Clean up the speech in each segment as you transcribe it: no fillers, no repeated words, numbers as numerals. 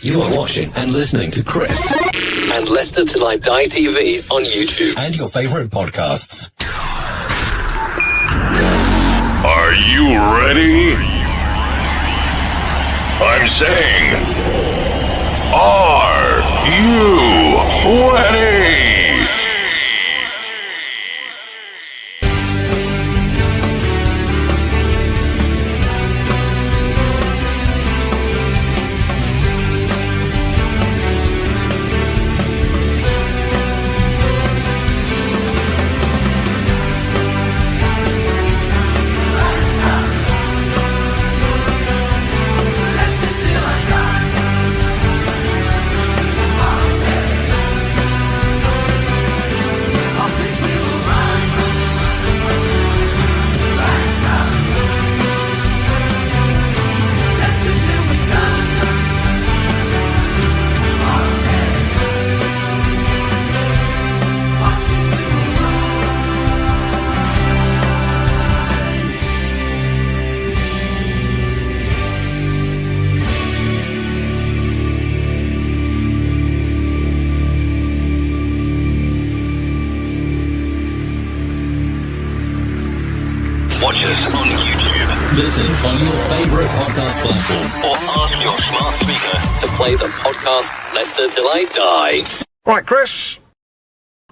You are watching and listening to Chris and Leicester Till I Die TV on YouTube and your favourite podcasts. Are you ready? I'm saying, are you ready? Watch us on YouTube. Listen on your favourite podcast platform. Or ask your smart speaker to play the podcast Leicester Till I Die. Right, Chris.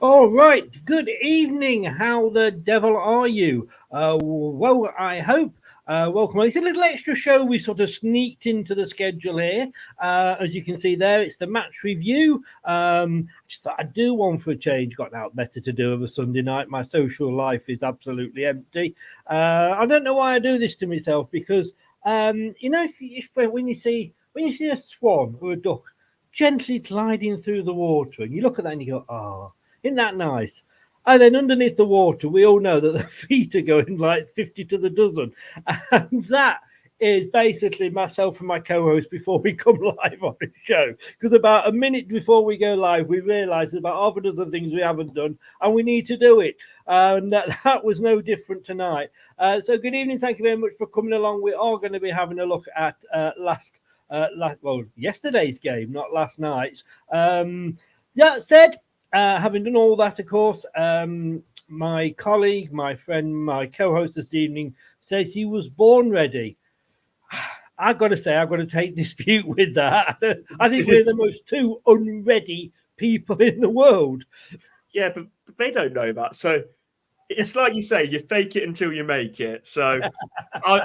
All right. Good evening. How the devil are you? Well, I hope. Welcome. It's a little extra show we sort of sneaked into the schedule here. As you can see there, it's the match review. Just thought I'd do one for a change. Got out better to do of a Sunday night. My social life is absolutely empty. I don't know why I do this to myself because when you see a swan or a duck gently gliding through the water, and you look at that and you go, "Oh, isn't that nice?" And then underneath the water, we all know that the feet are going like 50 to the dozen. And that is basically myself and my co-host before we come live on the show. Because about a minute before we go live, we realise there's about half a dozen things we haven't done, and we need to do it. And that was no different tonight. So good evening. Thank you very much for coming along. We are going to be having a look at yesterday's game, not last night's. That said, having done all that, of course, my colleague, my friend, my co-host this evening says he was born ready. I've got to say, I've got to take dispute with that. I think we're the most two unready people in the world. Yeah, but they don't know that. So it's like you say, you fake it until you make it. So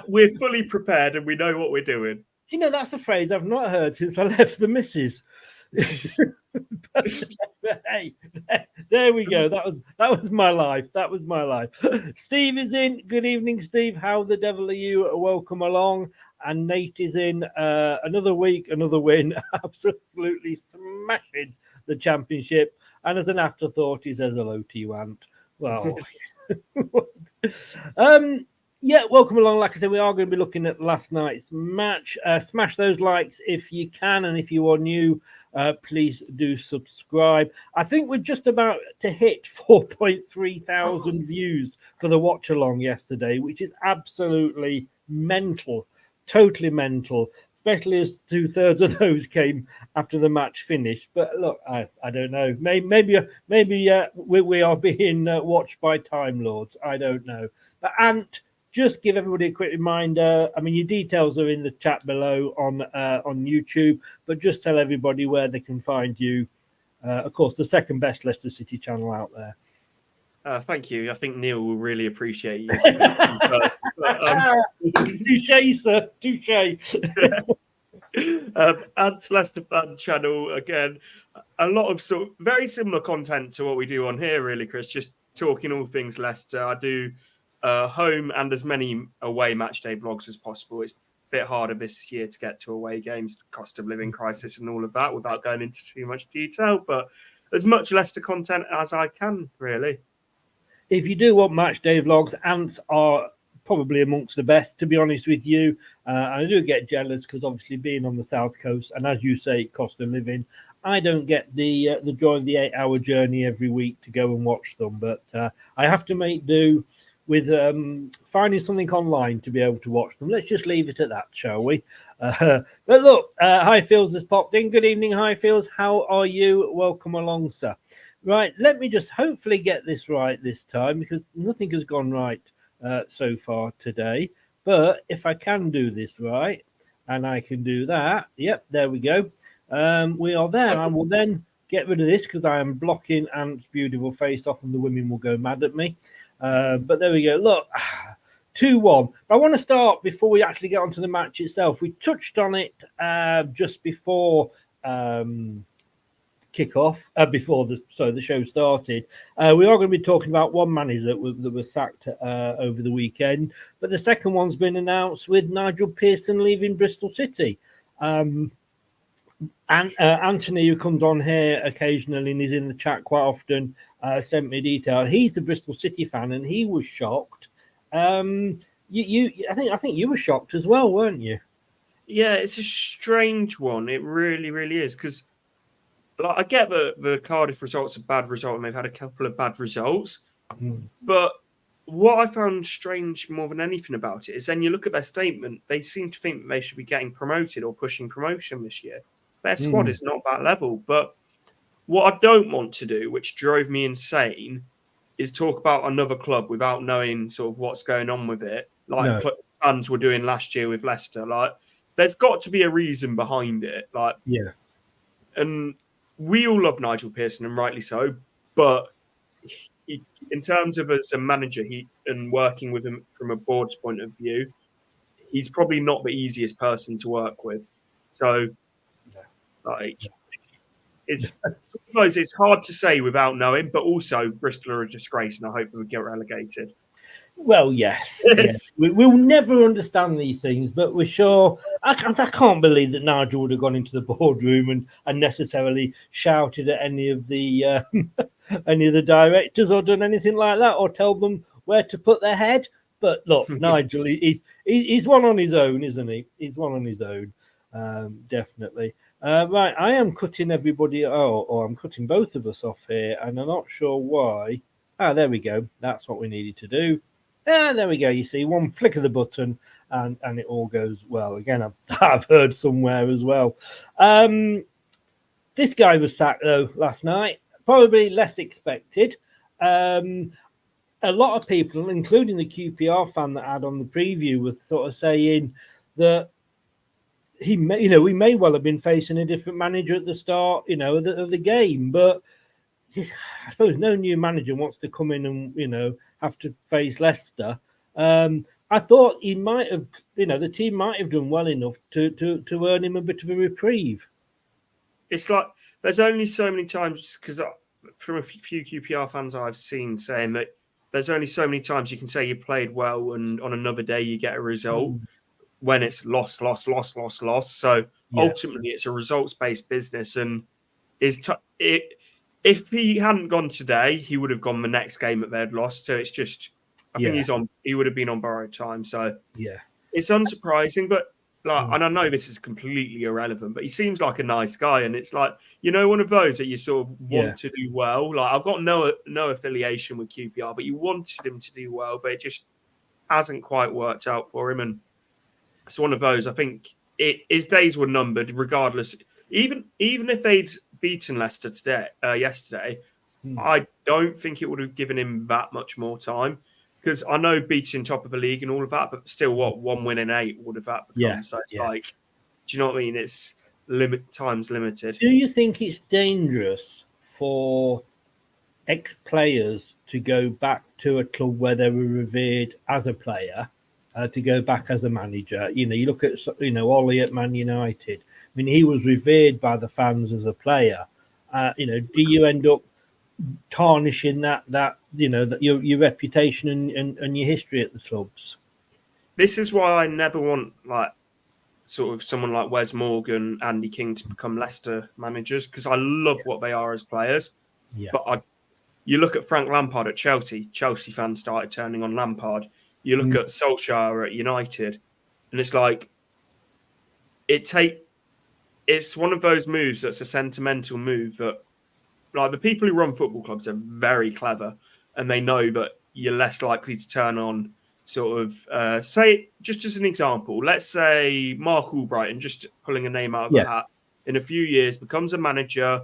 we're fully prepared and we know what we're doing. You know, that's a phrase I've not heard since I left the missus. But, hey, there we go. That was my life. That was my life. Steve is in. Good evening, Steve. How the devil are you? Welcome along. And Nate is in. Another week, another win. Absolutely smashing the championship. And as an afterthought, he says hello to you, Ant. Well, yeah, welcome along. Like I said, we are going to be looking at last night's match. Smash those likes if you can, and if you are new, please do subscribe. I think we're just about to hit 4.3 thousand views for the watch along yesterday, which is absolutely mental, totally mental. Especially as 2/3 of those came after the match finished. But look, I don't know. Maybe we are being watched by Time Lords. I don't know. But Ant, just give everybody a quick reminder. I mean, your details are in the chat below on YouTube, but just tell everybody where they can find you. Of course, the second best Leicester City channel out there. Thank you. I think Neil will really appreciate you. Touche, sir. Touche. Adds Leicester Fan channel again. A lot of very similar content to what we do on here, really, Chris. Just talking all things Leicester. I do home and as many away match day vlogs as possible. It's a bit harder this year to get to away games, cost of living crisis and all of that without going into too much detail. But as much Leicester content as I can, really. If you do want match day vlogs, Ants are probably amongst the best, to be honest with you. I do get jealous because obviously being on the south coast, and as you say, cost of living, I don't get the joy of the 8-hour journey every week to go and watch them. But I have to make do with finding something online to be able to watch them. Let's just leave it at that, shall we? But look, Highfields has popped in. Good evening, Highfields. How are you? Welcome along, sir. Right, let me just hopefully get this right this time, because nothing has gone right so far today. But if I can do this right, and I can do that, yep, there we go. We are there. I will then get rid of this because I am blocking Ant's beautiful face off, and the women will go mad at me. But there we go. Look, 2-1. I want to start before we actually get onto the match itself. We touched on it just before kickoff, before the show started. We are going to be talking about one manager that was sacked over the weekend, but the second one's been announced with Nigel Pearson leaving Bristol City. And Anthony, who comes on here occasionally and is in the chat quite often, sent me detail. He's a Bristol City fan, and he was shocked. I think you were shocked as well, weren't you? Yeah, it's a strange one. It really, really is, because I get the Cardiff result's a bad result, and they've had a couple of bad results. But what I found strange more than anything about it is then you look at their statement, they seem to think that they should be getting promoted or pushing promotion this year. Their squad is not that level. But what I don't want to do, which drove me insane, is talk about another club without knowing sort of what's going on with it, like fans were doing last year with Leicester. Like, there's got to be a reason behind it. Like, yeah. And we all love Nigel Pearson, and rightly so. But in terms of as a manager, and working with him from a board's point of view, he's probably not the easiest person to work with. So, it's hard to say without knowing. But also, Bristol are a disgrace, and I hope they would get relegated. Well, yes. We'll never understand these things, but we're sure. I can't believe that Nigel would have gone into the boardroom and necessarily shouted at any of the directors or done anything like that, or tell them where to put their head. But look, Nigel, he's one on his own, isn't he? He's one on his own, definitely. Right, I am cutting everybody. Or I'm cutting both of us off here, and I'm not sure why. There we go. That's what we needed to do. There we go. You see, one flick of the button, and it all goes well. Again, I've heard somewhere as well. This guy was sacked though last night. Probably less expected. A lot of people, including the QPR fan that had on the preview, was sort of saying that we may well have been facing a different manager at the start, of the game, but I suppose no new manager wants to come in and have to face Leicester. I thought he might have, the team might have done well enough to earn him a bit of a reprieve. It's like there's only so many times, because from a few QPR fans I've seen saying that there's only so many times you can say you played well and on another day you get a result when it's loss. So ultimately it's a results-based business, and if he hadn't gone today, he would have gone the next game that they'd lost. So it's just, I think he would have been on borrowed time. So it's unsurprising, but and I know this is completely irrelevant, but he seems like a nice guy, and it's like, one of those that you sort of want to do well. Like, I've got no affiliation with QPR, but you wanted him to do well, but it just hasn't quite worked out for him, and it's one of those. I think his days were numbered, regardless. Even if they'd beaten Leicester yesterday, I don't think it would have given him that much more time, because I know beating top of the league and all of that, but still, one win in 8 would have that become? So it's like, do you know what I mean? It's time's limited. Do you think it's dangerous for ex-players to go back to a club where they were revered as a player, to go back as a manager? You look at Ollie at Man United. I mean, he was revered by the fans as a player. Do you end up tarnishing that your reputation and your history at the clubs? This is why I never want sort of someone like Wes Morgan, Andy King to become Leicester managers, because I love what they are as players. But you look at Frank Lampard at Chelsea. Chelsea fans started turning on Lampard. You look at Solskjaer at United, and it's like it's one of those moves that's a sentimental move that, like, the people who run football clubs are very clever, and they know that you're less likely to turn on sort of, say, just as an example, let's say Mark Albrighton, just pulling a name out of a hat, in a few years becomes a manager,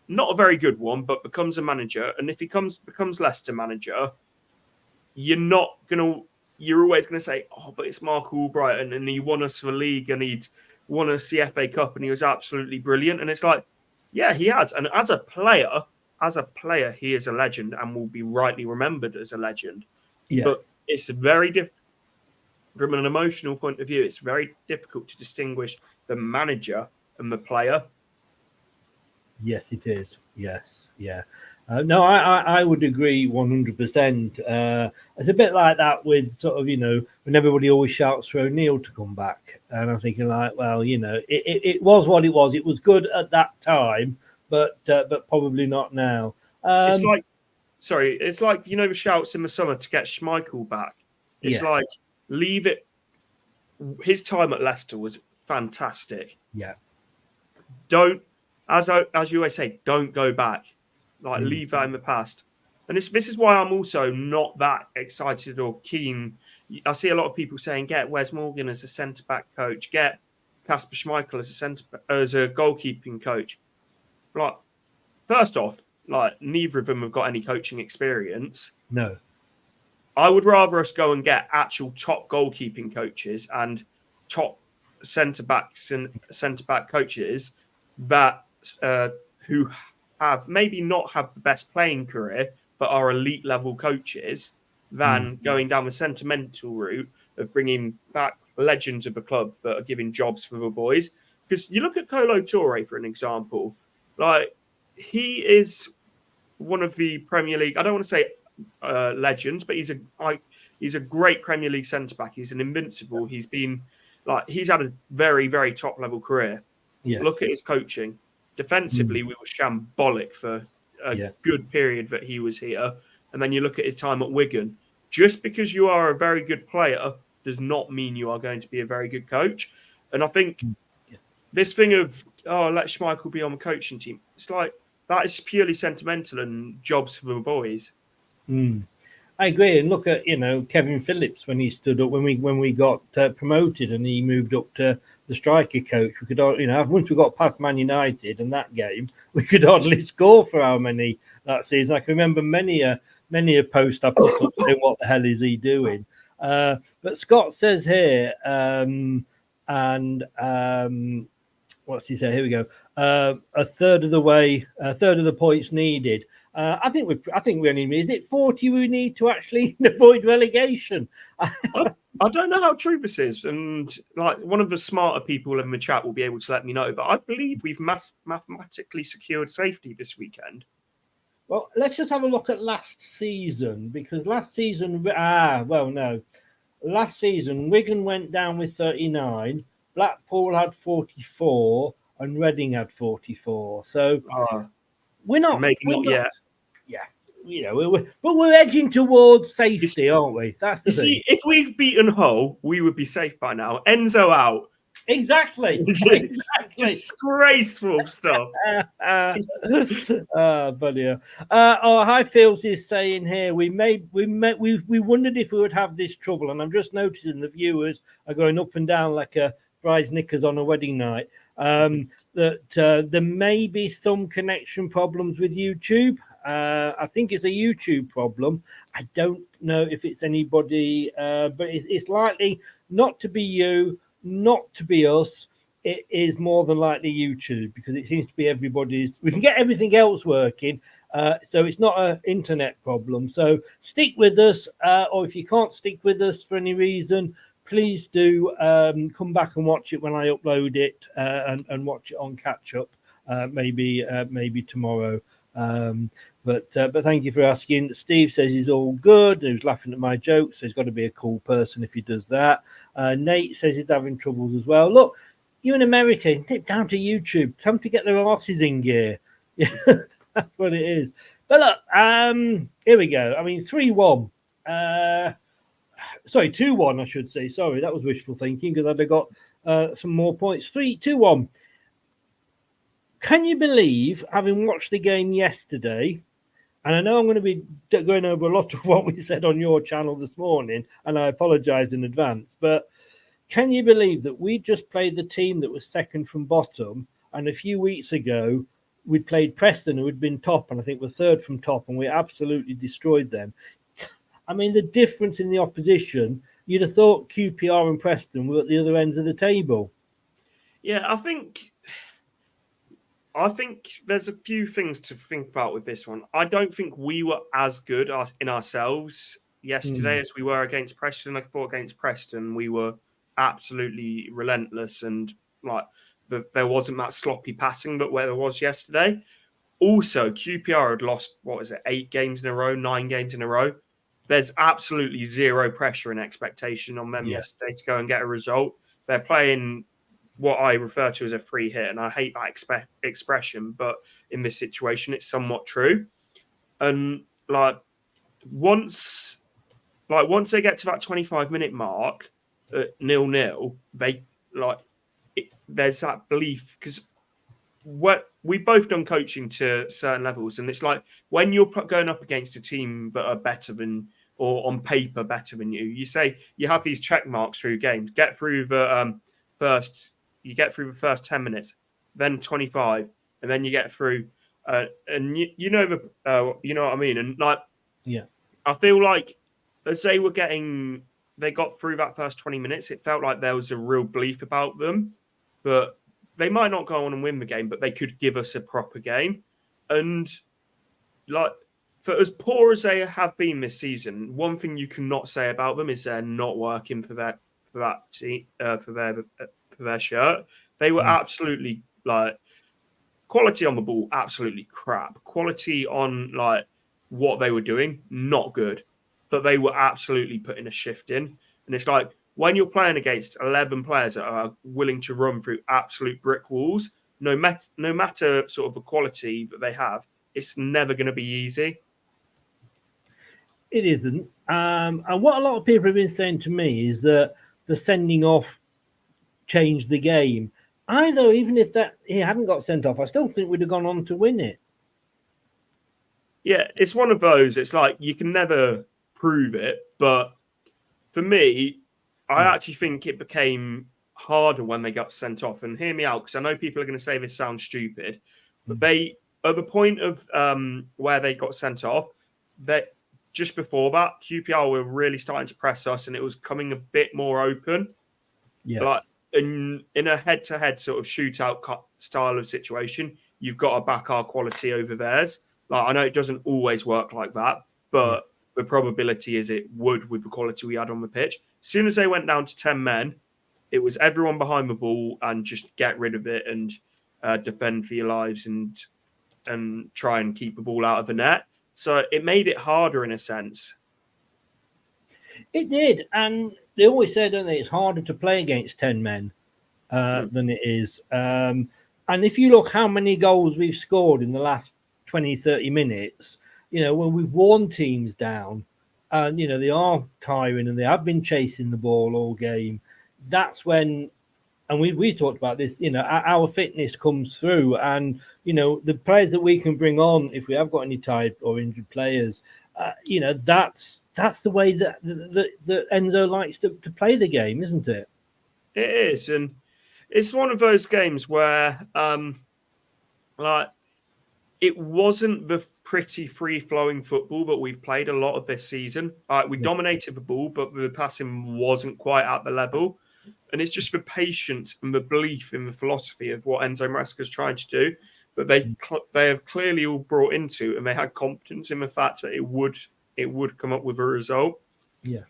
not a very good one, but becomes a manager. And if he becomes Leicester manager, you're always going to say, oh, but it's Mark Albrighton and he won us the league and he'd won us the FA Cup and he was absolutely brilliant. And it's like, yeah, he has. And as a player, he is a legend and will be rightly remembered as a legend. Yeah. But it's very different from an emotional point of view. It's very difficult to distinguish the manager and the player. Yes, it is. Yes, yeah. No, I would agree 100%. It's a bit like that with sort of, when everybody always shouts for O'Neill to come back. And I'm thinking like, well, it was what it was. It was good at that time, but probably not now. It's like the shouts in the summer to get Schmeichel back. It's like, leave it. His time at Leicester was fantastic. Yeah. Don't, as you always say, don't go back. Like, leave that in the past. And this is why I'm also not that excited or keen. I see a lot of people saying, get Wes Morgan as a centre-back coach, get Kasper Schmeichel as a goalkeeping coach. Like, first off, like, neither of them have got any coaching experience. No. I would rather us go and get actual top goalkeeping coaches and top centre-backs and centre-back coaches that who have maybe not have the best playing career, but are elite level coaches, than going down the sentimental route of bringing back legends of the club that are giving jobs for the boys. Because you look at Kolo Touré, for an example, like, he is one of the Premier League, I don't want to say legends, but he's a great Premier League centre-back. He's an invincible. He's had a very, very top level career. Yes. Look at his coaching. Defensively, we were shambolic for a good period that he was here. And then you look at his time at Wigan. Just because you are a very good player does not mean you are going to be a very good coach. And I think this thing of, let Schmeichel be on the coaching team, it's like, that is purely sentimental and jobs for the boys. I agree. And look at, Kevin Phillips when he stood up, when we got promoted and he moved up to the striker coach. We could, once we got past Man United and that game, we could hardly score for how many that season. I can remember many a post I put up saying, what the hell is he doing? But Scott says here, what's he say? Here we go. A third of the points needed. I think we only need, is it 40 we need to actually avoid relegation? I don't know how true this is, and like, one of the smarter people in the chat will be able to let me know. But I believe we've mathematically secured safety this weekend. Well, let's just have a look at last season, because last season, last season Wigan went down with 39, Blackpool had 44, and Reading had 44. So we're not yet. Yeah, but we're edging towards safety, aren't we? That's the thing. See, if we'd beaten Hull, we would be safe by now. Enzo out. Exactly. Disgraceful stuff. Buddy. Highfields is saying here we wondered if we would have this trouble, and I'm just noticing the viewers are going up and down like a bride's knickers on a wedding night. That there may be some connection problems with YouTube. I think it's a YouTube problem. I don't know if it's anybody, but it's likely not to be you, not to be us. It is more than likely YouTube, because it seems to be everybody's. We can get everything else working, so it's not an internet problem. So stick with us, or if you can't stick with us for any reason, please do come back and watch it when I upload it, and watch it on catch up, maybe tomorrow. But thank you for asking. Steve says he's all good. He was laughing at my jokes, so he's got to be a cool person if he does that. Nate says he's having troubles as well. Look, you in America, dip down to YouTube. Tell them to get their asses in gear. Yeah, that's what it is. But look, here we go. I mean, 3-1. Sorry, 2-1, I should say. Sorry, that was wishful thinking, because I'd have got some more points. 2-1. Can you believe, having watched the game yesterday And I know I'm going to be going over a lot of what we said on your channel this morning, and I apologise in advance. But can you believe that we just played the team that was second from bottom, and a few weeks ago we played Preston, who had been top, and I think were third from top, and we absolutely destroyed them. I mean, the difference in the opposition, you'd have thought QPR and Preston were at the other ends of the table. Yeah, I think there's a few things to think about with this one. I don't think we were as good in ourselves yesterday as we were against Preston. I thought against Preston we were absolutely relentless, and like there wasn't that sloppy passing, but where there was yesterday. Also, QPR had lost, 8 games in a row, 9 games in a row. There's absolutely zero pressure and expectation on them yesterday to go and get a result. They're playing what I refer to as a free hit, and I hate that expression, but in this situation, it's somewhat true. And once they get to that 25-minute mark at 0-0, there's that belief, because we've both done coaching to certain levels, and it's like when you're going up against a team that are better than, or on paper better than you say you have these check marks through games. Get through the first 10 minutes, then 25, and then you get through, and you know what I mean. And I feel like as they got through that first 20 minutes, it felt like there was a real belief about them, but they might not go on and win the game, but they could give us a proper game. And for as poor as they have been this season, one thing you cannot say about them is they're not working for their shirt. They were absolutely quality on the ball, absolutely crap. Quality on what they were doing, not good. But they were absolutely putting a shift in. And it's like, when you're playing against 11 players that are willing to run through absolute brick walls, no matter sort of the quality that they have, it's never going to be easy. It isn't. And what a lot of people have been saying to me is that the sending off changed the game. I know, even if he hadn't got sent off, I still think we'd have gone on to win it. Yeah, it's one of those. It's like you can never prove it, but for me, I actually think it became harder when they got sent off. And hear me out, because I know people are going to say this sounds stupid, but they, at the point of where they got sent off, that just before that, QPR were really starting to press us, and it was coming a bit more open. Yes. In a head-to-head sort of shootout style of situation, you've got to back our quality over theirs. I know it doesn't always work like that, but the probability is it would with the quality we had on the pitch. As soon as they went down to 10 men, it was everyone behind the ball and just get rid of it and defend for your lives and try and keep the ball out of the net. So it made it harder in a sense. It did. And they always say, don't they, it's harder to play against 10 men than it is. And if you look how many goals we've scored in the last 20, 30 minutes, when we've worn teams down, and they are tiring and they have been chasing the ball all game, that's when, and we talked about this, our fitness comes through, and the players that we can bring on, if we have got any tired or injured players, that's the way that Enzo likes to play the game, isn't it? It is, and it's one of those games where it wasn't the pretty free-flowing football that we've played a lot of this season. We dominated the ball, but the passing wasn't quite at the level. And it's just the patience and the belief in the philosophy of what Enzo Maresca's trying to do that they have clearly all brought into, and they had confidence in the fact that it would come up with a result. Yeah.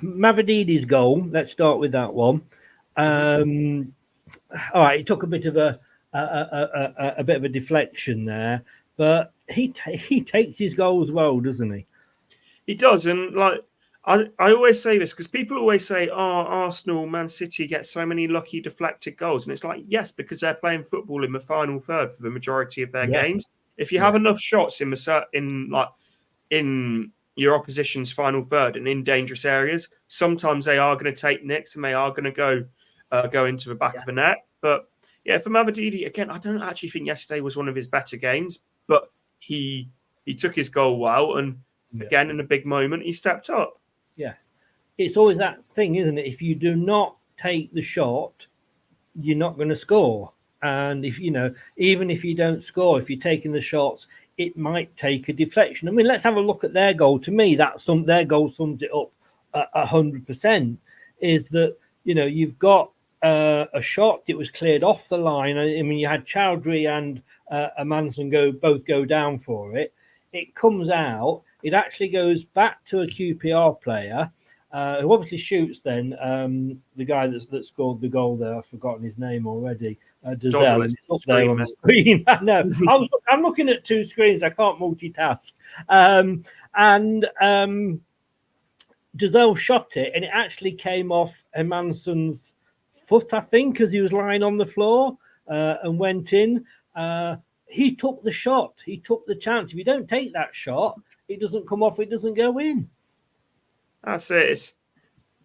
Mavridi's goal. Let's start with that one. All right, it took a bit of a deflection there, but he takes his goals well, doesn't he? He does, and I always say this because people always say, Arsenal, Man City get so many lucky deflected goals. And it's like, yes, because they're playing football in the final third for the majority of their games. If you have enough shots in your opposition's final third and in dangerous areas, sometimes they are going to take nicks and they are going to go into the back of the net. But yeah, for Mavididi, again, I don't actually think yesterday was one of his better games, but he took his goal well, and again, in a big moment, he stepped up. Yes. It's always that thing, isn't it? If you do not take the shot, you're not going to score. And if even if you don't score, if you're taking the shots, it might take a deflection. I mean, let's have a look at their goal. To me, their goal sums it up 100%. Is that you've got a shot. It was cleared off the line. I mean, you had Chowdhury and Manson both go down for it. It comes out. It actually goes back to a QPR player. Who obviously shoots then the guy that scored the goal there. I've forgotten his name already. Dazelle. It's up there on the screen. I know. I'm looking at two screens. I can't multitask. And Dazelle shot it, and it actually came off Hermansson's foot, I think, as he was lying on the floor and went in. He took the shot. He took the chance. If you don't take that shot, it doesn't come off. It doesn't go in. That's it.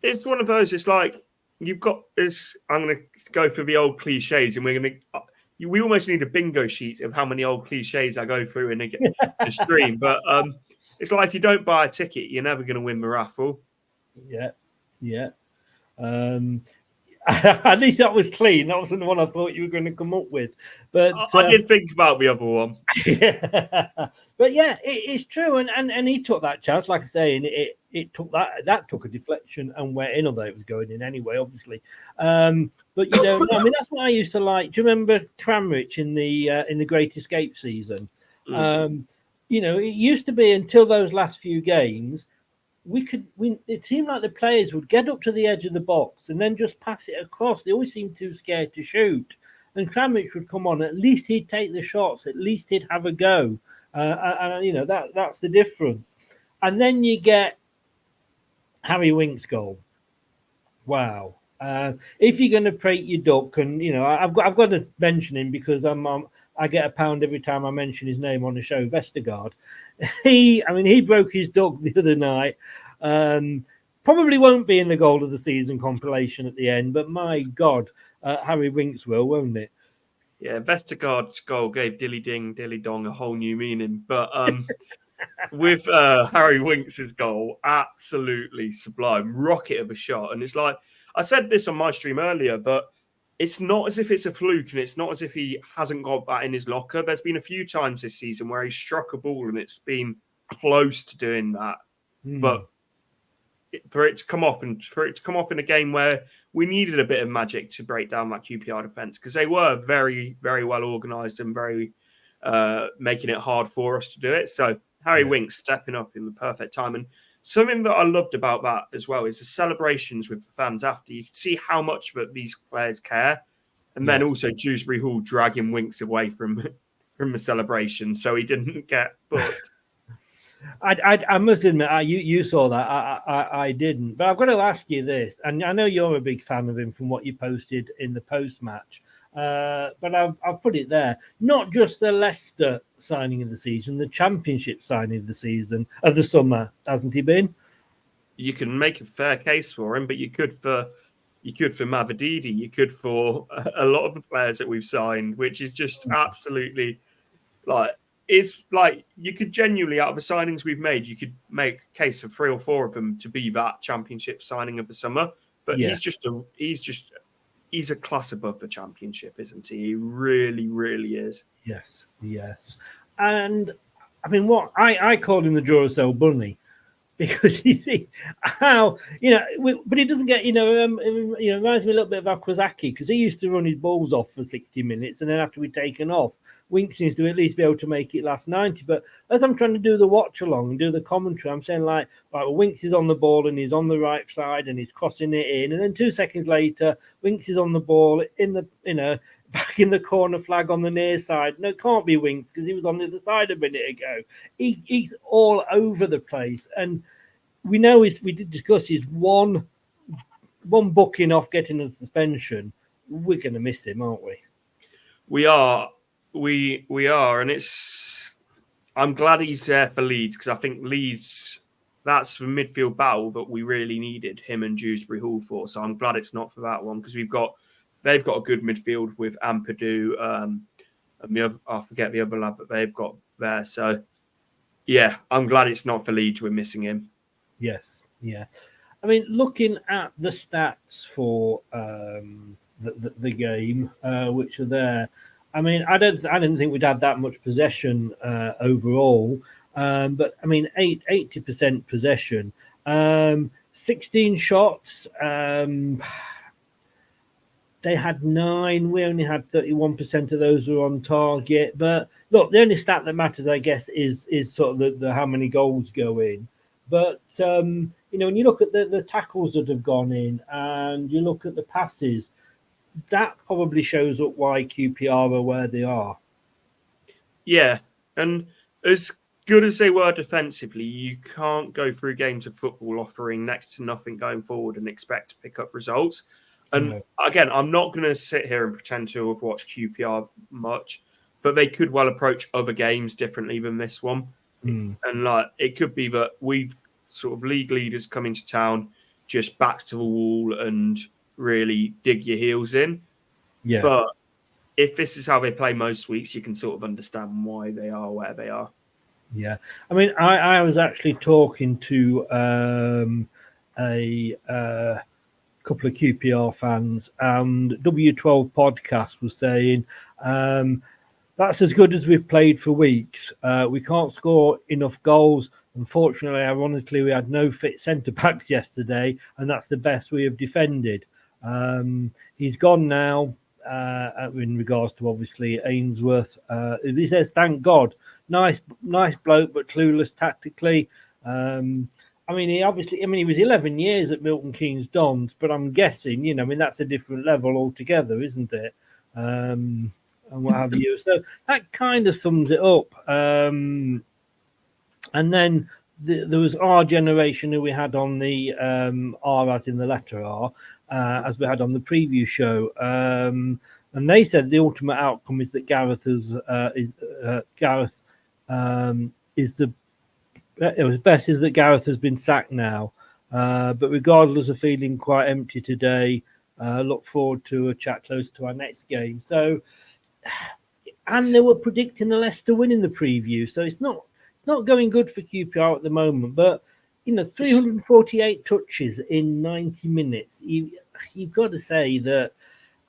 It's one of those. It's like you've got this. I'm going to go for the old cliches, and we're going to. We almost need a bingo sheet of how many old cliches I go through in a stream. But it's like if you don't buy a ticket, you're never going to win the raffle. Yeah. At least that was clean. That wasn't the one I thought you were going to come up with. But I did think about the other one. Yeah. But yeah, it's true. And he took that chance, like I say, and it took that took a deflection and went in, although it was going in anyway, obviously. But I mean, that's what I used to like. Do you remember Cranbridge in the Great Escape season? It used to be until those last few games. It seemed like the players would get up to the edge of the box and then just pass it across. They always seemed too scared to shoot. And Kramich would come on. At least he'd take the shots. At least he'd have a go. And that's the difference. And then you get Harry Winks' goal. Wow. If you're going to prate your duck, and I've got to mention him because I get a pound every time I mention his name on the show. Vestergaard. He broke his duck the other night. Probably won't be in the goal of the season compilation at the end, but my God, Harry Winks will, won't it? Yeah, Vestergaard's goal gave Dilly Ding, Dilly Dong a whole new meaning. But with Harry Winks' goal, absolutely sublime, rocket of a shot. And it's like, I said this on my stream earlier, but it's not as if it's a fluke, and it's not as if he hasn't got that in his locker. There's been a few times this season where he struck a ball and it's been close to doing that. But for it to come off in a game where we needed a bit of magic to break down that QPR defence, because they were very, very well organised and very making it hard for us to do it. So Harry Winks stepping up in the perfect time. And something that I loved about that as well is the celebrations with the fans after. You can see how much that these players care. And then also Dewsbury Hall dragging Winks away from the celebration so he didn't get booked. I must admit, you saw that. I didn't. But I've got to ask you this, and I know you're a big fan of him from what you posted in the post-match. But I'll put it there. Not just the Leicester signing of the season, the Championship signing of the season, of the summer, hasn't he been? You can make a fair case for him, but you could for Mavididi, you could for a lot of the players that we've signed, which is just absolutely it's like you could genuinely, out of the signings we've made, you could make a case of 3 or 4 of them to be that Championship signing of the summer. But he's a class above the Championship, isn't he? He really, really is. Yes. And I mean, what I called him the Duracell Bunny, because you see how but he doesn't get it reminds me a little bit of Akwazaki, because he used to run his balls off for 60 minutes and then have to be taken off. Winks seems to at least be able to make it last 90. But as I'm trying to do the watch along and do the commentary, I'm saying Winks is on the ball and he's on the right side and he's crossing it in, and then 2 seconds later, Winks is on the ball in the back in the corner flag on the near side. No, it can't be Winks because he was on the other side a minute ago. He's all over the place, and we know we did discuss his one booking off getting a suspension. We're going to miss him, aren't we? We are, and I'm glad he's there for Leeds, because I think Leeds, that's the midfield battle that we really needed him and Dewsbury Hall for. So I'm glad it's not for that one, because we've got they've got a good midfield with Ampadu, and I forget the other lad that they've got there. So, yeah, I'm glad it's not for Leeds we're missing him. Yes, yeah. I mean, looking at the stats for the game, which are there, I mean, I didn't think we'd had that much possession overall, but I mean, 80% possession, 16 shots. They had 9. We only had 31% of those were on target. But look, the only stat that matters, I guess, is sort of the how many goals go in. But when you look at the tackles that have gone in, and you look at the passes, that probably shows up why QPR are where they are. Yeah, and as good as they were defensively, you can't go through games of football offering next to nothing going forward and expect to pick up results. And again, I'm not going to sit here and pretend to have watched QPR much, but they could well approach other games differently than this one. And it could be that we've sort of league leaders come into town, just backs to the wall and really dig your heels in. Yeah. But if this is how they play most weeks, you can sort of understand why they are where they are. Yeah. I mean, I was actually talking to a couple of QPR fans, and W12 podcast was saying that's as good as we've played for weeks. We can't score enough goals. Unfortunately, ironically, we had no fit centre backs yesterday, and that's the best we have defended. He's gone now. In regards to obviously Ainsworth, he says, "Thank God, nice bloke, but clueless tactically." He was 11 years at Milton Keynes Dons, but I'm guessing, that's a different level altogether, isn't it? And what have you. So that kind of sums it up. And then there was our generation who we had on the R as in the letter R, as we had on the preview show. And they said the ultimate outcome is that Gareth is the it was best is that Gareth has been sacked now. But regardless of feeling quite empty today, look forward to a chat close to our next game. So, and they were predicting a Leicester win in the preview, so it's not going good for QPR at the moment. But 348 touches in 90 minutes. You've got to say that.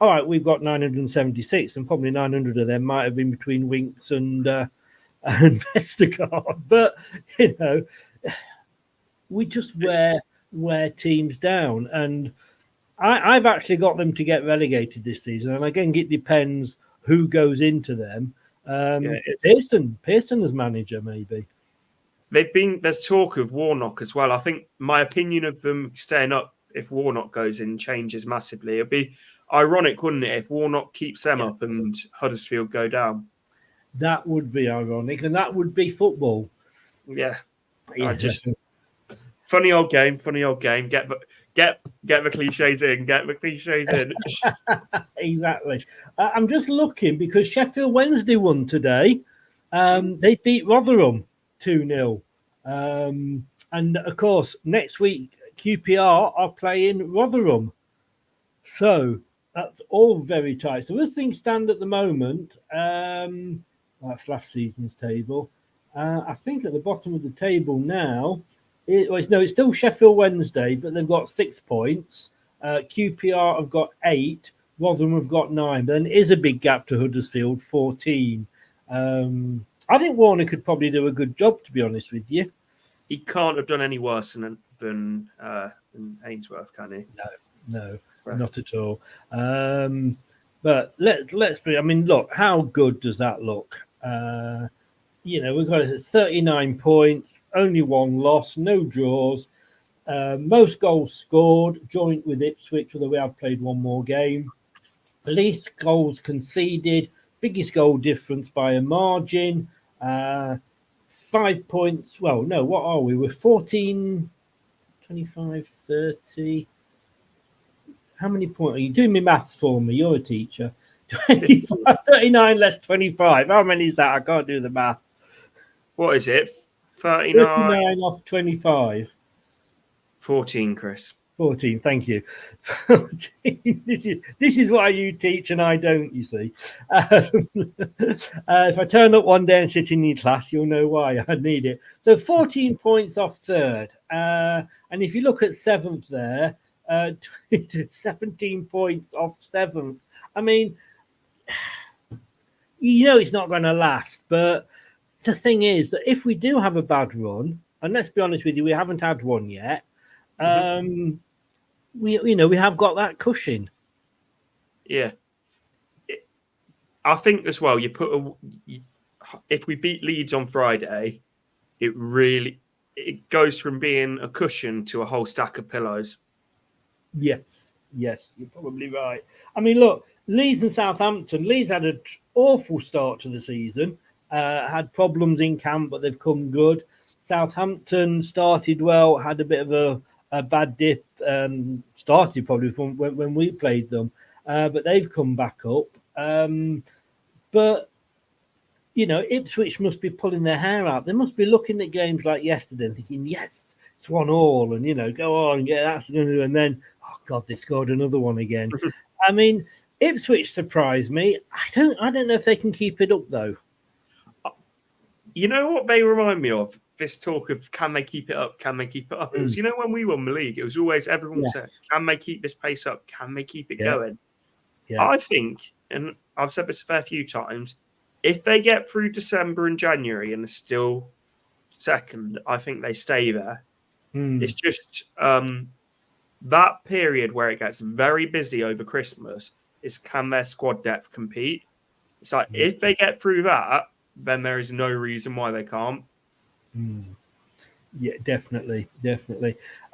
All right, we've got 976, and probably 900 of them might have been between Winks and Vestergaard, but we just wear teams down, and I've actually got them to get relegated this season. And again, it depends who goes into them. Pearson as manager, maybe. There's talk of Warnock as well. I think my opinion of them staying up, if Warnock goes in, changes massively. It'd be ironic, wouldn't it, if Warnock keeps them up and Huddersfield go down? That would be ironic, and that would be football. Yeah. Funny old game. Get the cliches in. Get the cliches in. Exactly. I'm just looking because Sheffield Wednesday won today. They beat Rotherham 2-0. And of course, next week QPR are playing Rotherham. So that's all very tight. So as things stand at the moment, that's last season's table. I think at the bottom of the table now, it's still Sheffield Wednesday, but they've got 6 points. QPR have got 8. Rotherham have got 9. But then it is a big gap to Huddersfield, 14. I think Warner could probably do a good job, to be honest with you. He can't have done any worse than Ainsworth, can he? No, not at all. But let's be. I mean, look, how good does that look? We've got 39 points, only 1 loss, no draws, most goals scored, joint with Ipswich, although we have played 1 more game. Least goals conceded, biggest goal difference by a margin. 5 points. Well, no, what are we? We're 14, 25, 30. How many points? Are you doing me maths for me? You're a teacher. 39 less 25. How many is that? I can't do the math. What is it? 39 off 25. 14, Chris. 14, thank you. 14, this is why you teach and I don't, you see. If I turn up one day and sit in your class, you'll know why I need it. So 14 points off third. And if you look at seventh there, 17 points off seventh. I mean, you know it's not going to last. But the thing is that if we do have a bad run, and let's be honest with you, we haven't had one yet, we have got that cushion. Yeah, I think as well. If we beat Leeds on Friday, it goes from being a cushion to a whole stack of pillows. Yes, you're probably right. I mean, look, Leeds and Southampton. Leeds had an awful start to the season. Had problems in camp, but they've come good. Southampton started well, had a bit of a bad dip. Started probably from when we played them, but they've come back up. But Ipswich must be pulling their hair out. They must be looking at games like yesterday and thinking, "Yes, it's 1-1," and go on, get that, and then, oh God, they scored another one again. I mean, Ipswich surprised me. I don't know if they can keep it up though. You know what they remind me of? This talk of can they keep it up? Can they keep it up? It was, when we won the league, it was always everyone said, can they keep this pace up? Can they keep it going? Yeah. I think, and I've said this a fair few times, if they get through December and January and are still second, I think they stay there. It's just that period where it gets very busy over Christmas is can their squad depth compete? It's like if they get through that, then there is no reason why they can't. Yeah, definitely.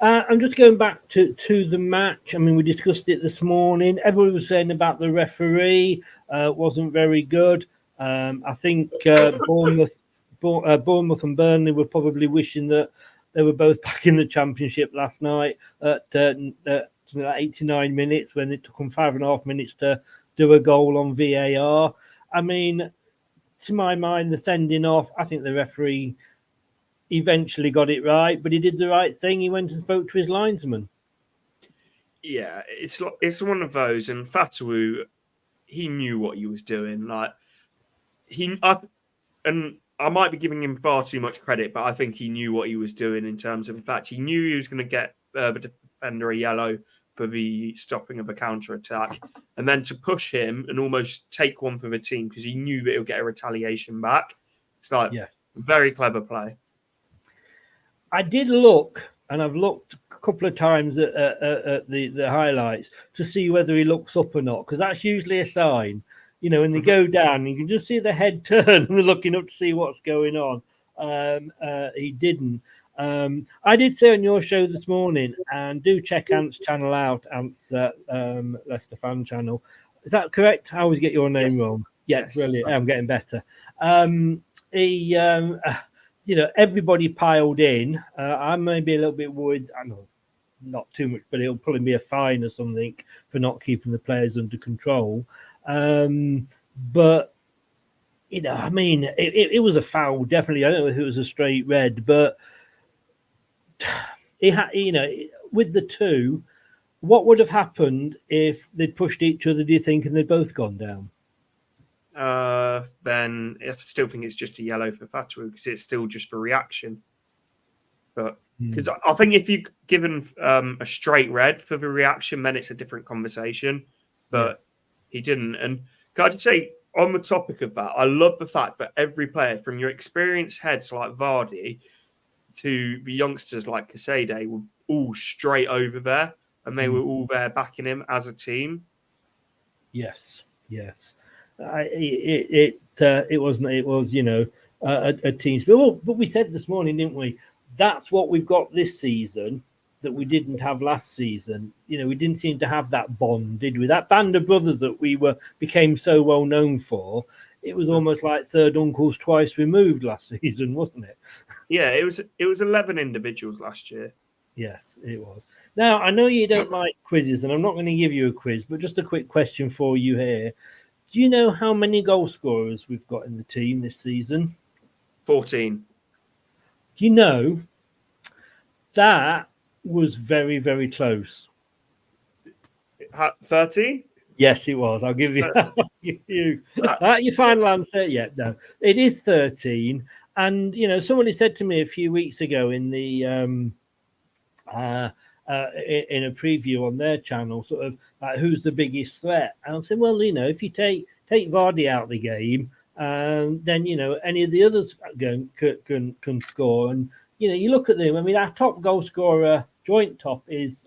I'm just going back to the match. I mean, we discussed it this morning. Everyone was saying about the referee wasn't very good. I think Bournemouth and Burnley were probably wishing that they were both back in the Championship last night at 89 minutes when it took them 5.5 minutes to do a goal on VAR. I mean, to my mind, the sending off, I think the referee eventually got it right, but he did the right thing. He went and spoke to his linesman. Yeah, it's one of those, and Fatawu, he knew what he was doing. And I might be giving him far too much credit, but I think he knew what he was doing in terms of, in fact, he knew he was going to get the defender a yellow for the stopping of a counter attack, and then to push him and almost take one for the team because he knew that he'll get a retaliation back. It's like very clever play. I did look, and I've looked a couple of times at the highlights to see whether he looks up or not, because that's usually a sign. When they go down, you can just see the head turn and they're looking up to see what's going on. He didn't. I did say on your show this morning, and do check Ant's channel out, Ant's Leicester fan channel. Is that correct? I always get your name wrong. Yeah, yes, brilliant. I'm getting better. Everybody piled in. I may be a little bit worried. I know not too much, but it'll probably be a fine or something for not keeping the players under control. But I mean, it was a foul, definitely. I don't know if it was a straight red, but it had, with the two, what would have happened if they'd pushed each other, do you think, and they'd both gone down? Then I still think it's just a yellow for Fatawu because it's still just for reaction. But because I think if you've given a straight red for the reaction, then it's a different conversation. But he didn't. And can I just say, on the topic of that, I love the fact that every player, from your experienced heads like Vardy to the youngsters like Casade, were all straight over there, and they were all there backing him as a team. Yes. It was a team spirit. But we said this morning, didn't we? That's what we've got this season that we didn't have last season. We didn't seem to have that bond, did we? That band of brothers that we became so well known for. It was almost like third uncles twice removed last season, wasn't it? Yeah, it was 11 individuals last year. Yes, it was. Now, I know you don't like quizzes, and I'm not going to give you a quiz, but just a quick question for you here. Do you know how many goal scorers we've got in the team this season? 14. Do you know that was very, very close. 13? Yes, it was. I'll give you, That's- I'll give you that- your final answer. Yeah, no, it is 13. And, somebody said to me a few weeks ago in the uh, in a preview on their channel, sort of like who's the biggest threat. And I said, well, if you take Vardy out of the game, then any of the others can score. And you look at them. I mean, our top goal scorer, joint top, is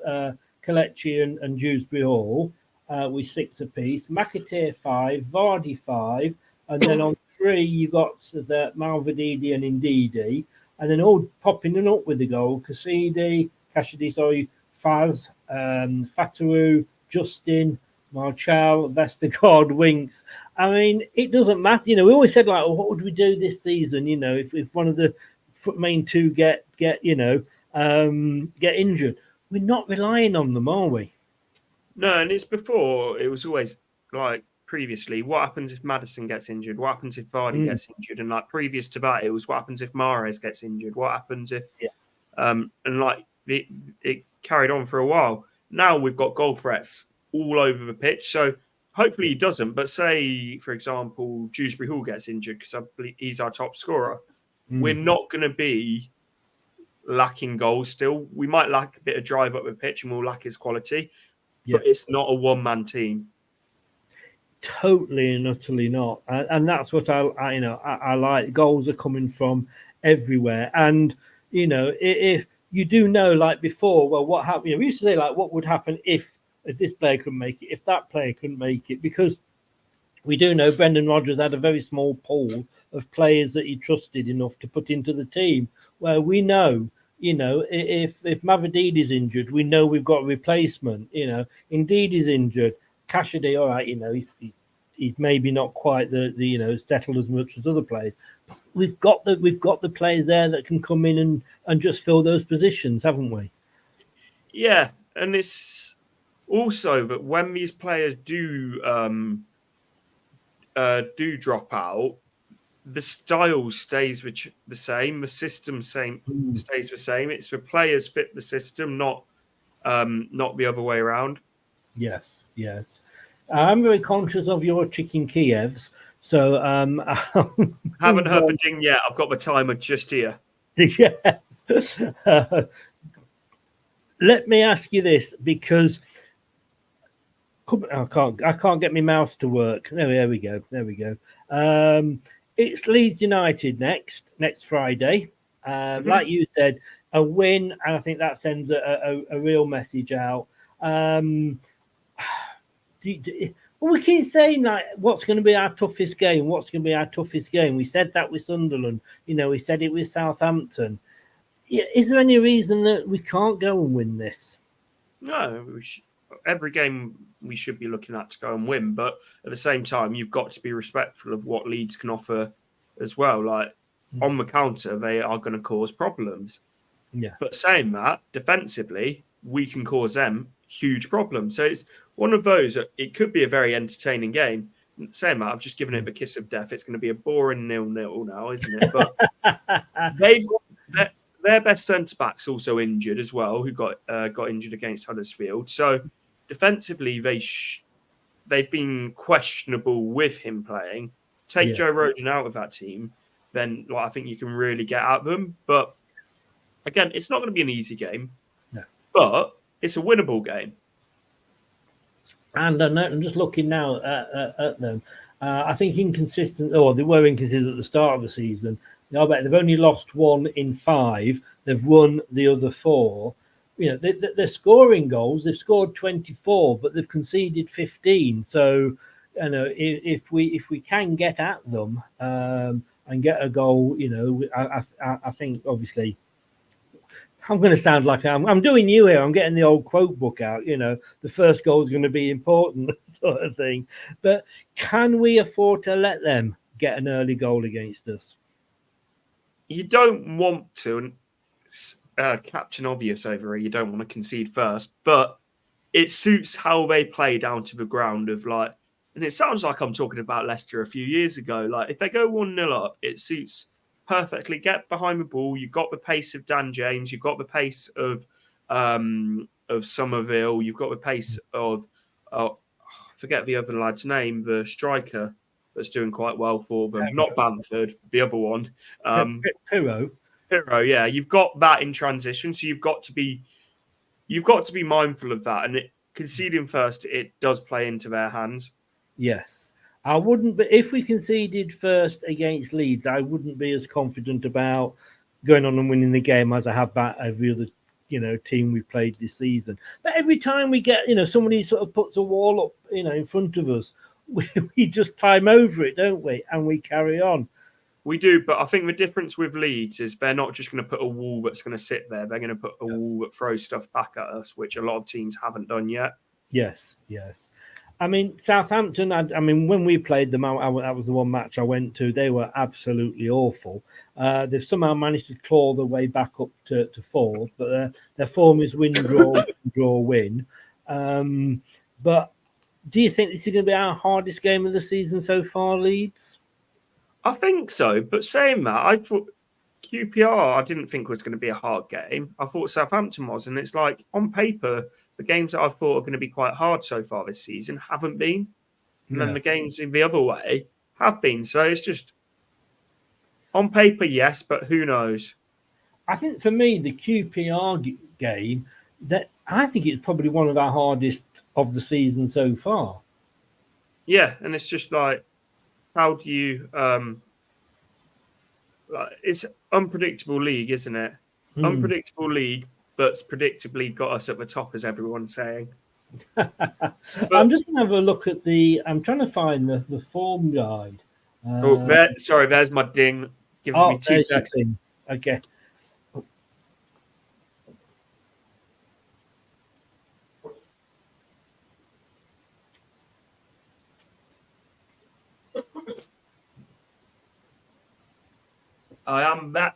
Kelechi and Dewsbury Hall with 6 apiece. McAteer 5, Vardy 5, and then on 3 you got the Malvididi and Ndidi, and then all popping it up with the goal: Cassidy, sorry, Faz, Fatawu, Justin, Marchal, Vestergaard, Winks. I mean, it doesn't matter. We always said, like, what would we do this season? If one of the main two get injured, we're not relying on them, are we? No, and it's before. It was always like previously. What happens if Maddison gets injured? What happens if Vardy gets injured? And like previous to that, it was what happens if Mahrez gets injured? What happens if and like it carried on for a while. Now we've got goal threats all over the pitch. So hopefully he doesn't. But say, for example, Dewsbury Hall gets injured because I believe he's our top scorer. We're not going to be lacking goals still. We might lack a bit of drive up the pitch and we'll lack his quality. Yeah. But it's not a one-man team. Totally and utterly not. And that's what I like. Goals are coming from everywhere. And, if you do know, like before, well, what happened? We used to say, like, what would happen if this player couldn't make it, if that player couldn't make it? Because we do know Brendan Rodgers had a very small pool of players that he trusted enough to put into the team, where we know, if Mavididi is injured, we know we've got a replacement. Indeed is injured. Cassidy, all right, he's maybe not quite the settled as much as other players. But we've got the players there that can come in and just fill those positions, haven't we? Yeah, and it's also that when these players do drop out, the style stays the same, the system stays the same. It's the players fit the system, not the other way around. Yes. I'm very conscious of your chicken Kievs, so Haven't heard the ding yet. I've got the timer just here. Yes. Let me ask you this, because I can't get my mouse to work. There we go. It's Leeds United next Friday. Like you said, a win, and I think that sends a real message out. We keep saying, like, what's going to be our toughest game? What's going to be our toughest game? We said that with Sunderland. We said it with Southampton. Is there any reason that we can't go and win this? No, every game we should be looking at to go and win, but at the same time, you've got to be respectful of what Leeds can offer as well. Like on the counter, they are going to cause problems. Yeah. But saying that, defensively, we can cause them huge problems. So it's one of those. It could be a very entertaining game. Saying that, I've just given it the kiss of death. It's going to be a boring 0-0 now, isn't it? But their best centre back's also injured as well, who got injured against Huddersfield. So defensively, they've been questionable with him playing. Take Joe Rodon out of that team, then I think you can really get at them. But again, it's not going to be an easy game, but it's a winnable game. And I'm just looking now at them. I think inconsistent, or they were inconsistent at the start of the season. I bet they've only lost 1 in 5. They've won the other 4. They're scoring goals. They've scored 24, but they've conceded 15. So, if we can get at them and get a goal, I think obviously. I'm going to sound like I'm doing you here. I'm getting the old quote book out. The first goal is going to be important, sort of thing. But can we afford to let them get an early goal against us? You don't want to, Captain Obvious over here. You don't want to concede first, but it suits how they play down to the ground of like, and it sounds like I'm talking about Leicester a few years ago. Like if they go 1-0 up, it suits perfectly. Get behind the ball. You've got the pace of Dan James. You've got the pace of of Somerville. You've got the pace of I forget the other lad's name, the striker that's doing quite well for them. Not Bamford, the other one. Pirro. Pirro, yeah. You've got that in transition, so you've got to be mindful of that. And conceding first, it does play into their hands. Yes. I wouldn't, but if we conceded first against Leeds, I wouldn't be as confident about going on and winning the game as I have about every other, team we played this season. But every time we get, somebody sort of puts a wall up, in front of us, we just climb over it, don't we? And we carry on. We do, but I think the difference with Leeds is they're not just going to put a wall that's going to sit there. They're going to put a wall that throws stuff back at us, which a lot of teams haven't done yet. Yes. I mean, Southampton, when we played them, that was the one match I went to. They were absolutely awful. They've somehow managed to claw their way back up to fourth, but their form is win, draw, win. But do you think this is going to be our hardest game of the season so far, Leeds? I think so, but saying that, I thought QPR, I didn't think was going to be a hard game. I thought Southampton was, and it's like, on paper, the games that I thought are going to be quite hard so far this season haven't been. And then the games in the other way have been. So it's just, on paper, yes, but who knows? I think for me, the QPR game, I think it's probably one of our hardest of the season so far. Yeah, and it's just like, how do you... it's unpredictable league, isn't it? Unpredictable league, but predictably got us at the top, as everyone's saying. I'm just going to have a look at I'm trying to find the form guide. There's my ding. Give me 2 seconds. Okay. I am back.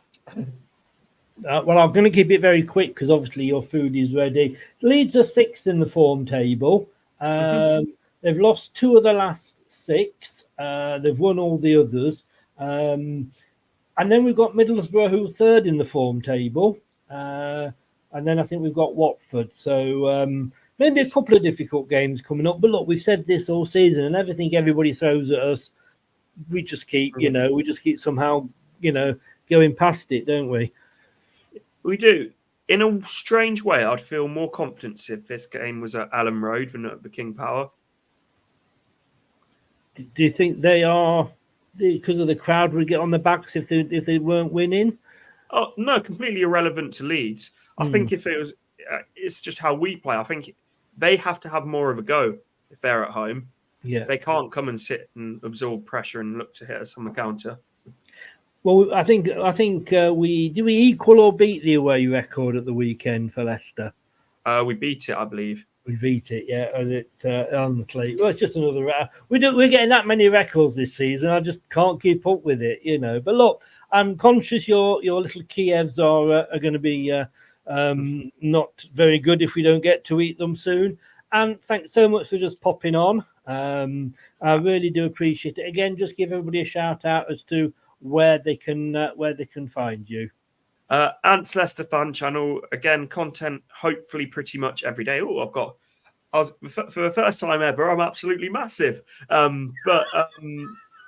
Well, I'm going to keep it very quick because obviously your food is ready. Leeds are 6th in the form table. They've lost 2 of the last 6. They've won all the others. And then we've got Middlesbrough, who are 3rd in the form table. And then I think we've got Watford. So maybe a couple of difficult games coming up. But look, we've said this all season, and everything everybody throws at us, we just keep, somehow, going past it, don't we? We do. In a strange way, I'd feel more confidence if this game was at Allen Road than at the King Power. Do you think they are, because of the crowd, would get on the backs if they weren't winning? Oh no, completely irrelevant to Leeds. I think if it was, it's just how we play. I think they have to have more of a go if they're at home. Yeah, they can't come and sit and absorb pressure and look to hit us on the counter. Well, I think we equal or beat the away record at the weekend for Leicester? We beat it, I believe. We beat it, yeah. On the plate. Well, it's just another. We're getting that many records this season. I just can't keep up with it, But look, I'm conscious your little Kievs are going to be not very good if we don't get to eat them soon. And thanks so much for just popping on. I really do appreciate it. Again, just give everybody a shout out as to where they can find you. Ants Leicester fan channel, again, content hopefully pretty much every day. For the first time ever, I'm absolutely massive. But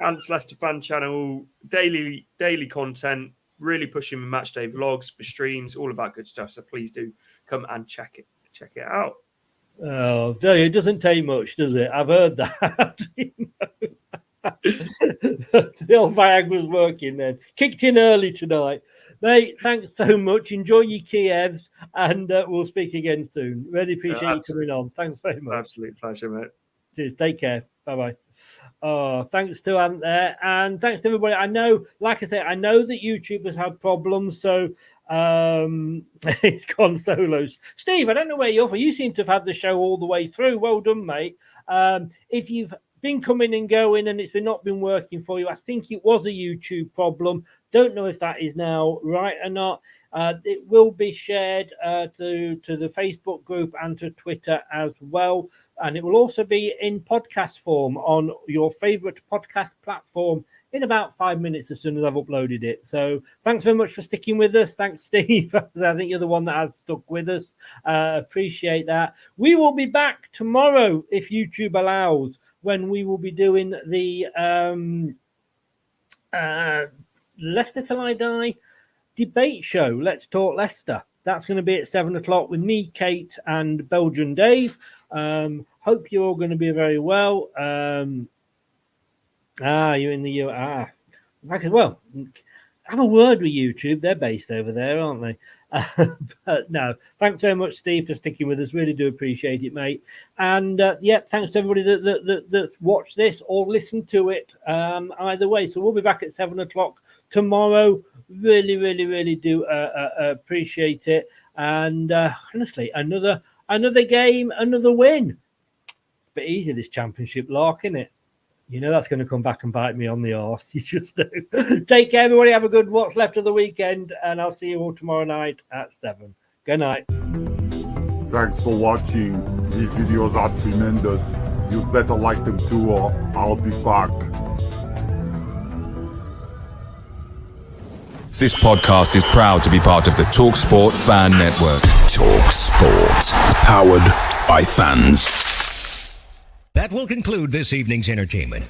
Ants Leicester fan channel, daily content, really pushing the match day vlogs, the streams, all of that good stuff. So please do come and check it out. Oh, it doesn't take much, does it? I've heard that. The old Viagra's working then. Kicked in early tonight. Mate, thanks so much. Enjoy your Kievs, and we'll speak again soon. Really appreciate you coming on. Thanks very much. Absolute pleasure, mate. Cheers. Take care. Bye-bye. Oh, thanks to Ant there, and thanks to everybody. I know, like I say, I know that YouTube has had problems, so it's gone solo. Steve, I don't know where you're from. You seem to have had the show all the way through. Well done, mate. If you've been coming and going and it's not been working for you, I think it was a YouTube problem. Don't know if that is now right or not. It will be shared to the Facebook group and to Twitter as well. And it will also be in podcast form on your favorite podcast platform in about 5 minutes as soon as I've uploaded it. So thanks very much for sticking with us. Thanks, Steve. I think you're the one that has stuck with us. Appreciate that. We will be back tomorrow, if YouTube allows, when we will be doing the Leicester Till I Die debate show. Let's Talk Leicester. That's going to be at 7 o'clock with me, Kate, and Belgian Dave. Hope you're all going to be very well. You're in the US. Well, have a word with YouTube. They're based over there, aren't they? But no, thanks very much, Steve, for sticking with us. Really do appreciate it, mate. And thanks to everybody that watched this or listened to it either way. So we'll be back at 7 o'clock tomorrow. Really, really, really do appreciate it. And honestly, another game, another win. It's a bit easy, this championship lark, isn't it? You know that's going to come back and bite me on the arse. You just do. Take care, everybody. Have a good what's left of the weekend, and I'll see you all tomorrow night at 7. Good night. Thanks for watching. These videos are tremendous. You'd better like them too, or I'll be back. This podcast is proud to be part of the TalkSport Fan Network. TalkSport. Powered by fans. That will conclude this evening's entertainment.